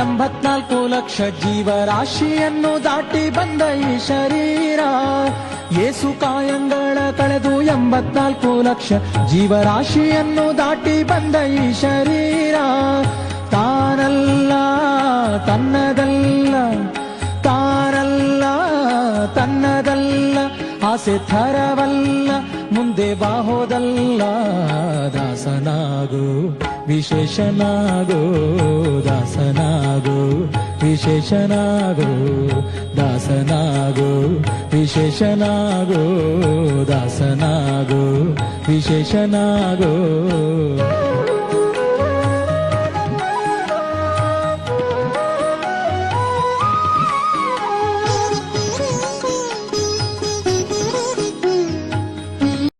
ಎಂಬತ್ನಾಲ್ಕು ಲಕ್ಷ ಜೀವರಾಶಿಯನ್ನು ದಾಟಿ ಬಂದ ಈ ಶರೀರ. ಯೇಸು ಕಾಯಂಗಳ ಕಳೆದು 84 ಲಕ್ಷ ಜೀವರಾಶಿಯನ್ನು ದಾಟಿ ಬಂದ ಈ ಶರೀರ. ತಾನಲ್ಲ ತನ್ನದಲ್ಲ, ತಾನಲ್ಲ ತನ್ನದಲ್ಲ, ಆಸೆ ಥರವಲ್ಲ, ಮುಂದೆ ಬಾಹೋದಲ್ಲ. ದಾಸನಾಗು ವಿಶೇಷನಾಗೋ, ದಾಸನಾಗೋ ವಿಶೇಷನಾಗೋ, ದಾಸನಾಗೋ ವಿಶೇಷನಾಗೋ, ದಾಸನಾಗೋ ವಿಶೇಷನಾಗೋ.